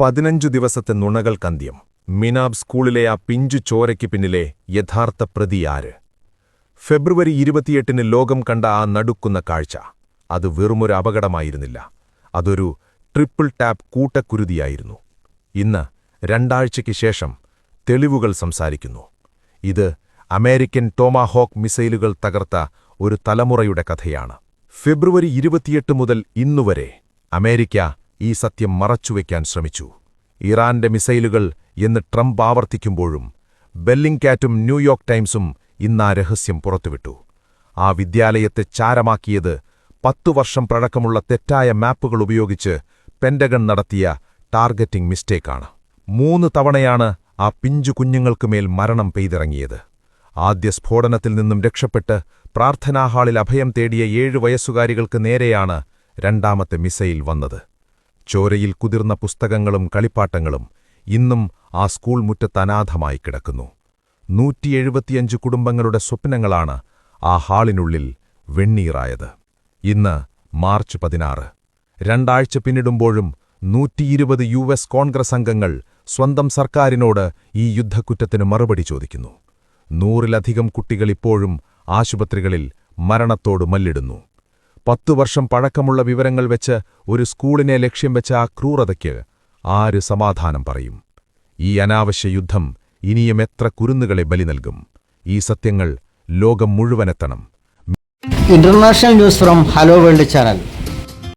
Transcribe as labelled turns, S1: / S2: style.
S1: 15 ദിവസത്തെ നുണകൾക്കന്ത്യം. മിനാബ് സ്കൂളിലെ ആ പിഞ്ചു ചോരയ്ക്ക് പിന്നിലെ യഥാർത്ഥ പ്രതിയാര്? ഫെബ്രുവരി 28-ന് ലോകം കണ്ട ആ നടുക്കുന്ന കാഴ്ച, അത് വെറുമൊരു അപകടമായിരുന്നില്ല. അതൊരു ട്രിപ്പിൾ ടാപ്പ് കൂട്ടക്കുരുതിയായിരുന്നു. ഇന്ന് 2 ആഴ്ചയ്ക്ക് ശേഷം തെളിവുകൾ സംസാരിക്കുന്നു. ഇത് അമേരിക്കൻ ടോമാഹോക്ക് മിസൈലുകൾ തകർത്ത ഒരു തലമുറയുടെ കഥയാണ്. ഫെബ്രുവരി 28 മുതൽ ഇന്നുവരെ അമേരിക്ക ഈ സത്യം മറച്ചുവെക്കാൻ ശ്രമിച്ചു. ഇറാന്റെ മിസൈലുകൾ എന്ന് ട്രംപ് ആവർത്തിക്കുമ്പോഴും ബെല്ലിംഗ്കാറ്റും ന്യൂയോർക്ക് ടൈംസും ഇന്നാ രഹസ്യം പുറത്തുവിട്ടു. ആ വിദ്യാലയത്തെ ചാരമാക്കിയത് 10 വർഷം പഴക്കമുള്ള തെറ്റായ മാപ്പുകൾ ഉപയോഗിച്ച് പെന്റഗൺ നടത്തിയ ടാർഗറ്റിംഗ് മിസ്റ്റേക്കാണ്. 3 തവണയാണ് ആ പിഞ്ചു കുഞ്ഞുങ്ങൾക്കുമേൽ മരണം പെയ്തിറങ്ങിയത്. ആദ്യ സ്ഫോടനത്തിൽ നിന്നും രക്ഷപ്പെട്ട് പ്രാർത്ഥനാഹാളിൽ അഭയം തേടിയ 7 വയസ്സുകാരികൾക്ക് നേരെയാണ് രണ്ടാമത്തെ മിസൈൽ വന്നത്. ചോരയിൽ കുതിർന്ന പുസ്തകങ്ങളും കളിപ്പാട്ടങ്ങളും ഇന്നും ആ സ്കൂൾ മുറ്റത്ത് അനാഥമായി കിടക്കുന്നു. 175 കുടുംബങ്ങളുടെ സ്വപ്നങ്ങളാണ് ആ ഹാളിനുള്ളിൽ വെണ്ണീറായത്. ഇന്ന് മാർച്ച് 16. 2 ആഴ്ച പിന്നിടുമ്പോഴും 120 US കോൺഗ്രസ് അംഗങ്ങൾ സ്വന്തം സർക്കാരിനോട് ഈ യുദ്ധക്കുറ്റത്തിന് മറുപടി ചോദിക്കുന്നു. 100-ലധികം കുട്ടികൾ ഇപ്പോഴും ആശുപത്രികളിൽ മരണത്തോട് മല്ലിടുന്നു. 10 വർഷം പഴക്കമുള്ള വിവരങ്ങൾ വെച്ച് ഒരു സ്കൂളിനെ ലക്ഷ്യം വെച്ച ആ ക്രൂരതയ്ക്ക് ആര് സമാധാനം പറയും? ഈ അനാവശ്യ യുദ്ധം ഇനിയും എത്ര കുരുന്നുകളെ ബലി നൽകും? ഈ സത്യങ്ങൾ ലോകം മുഴുവനെത്തണം.
S2: International news from hello world channel.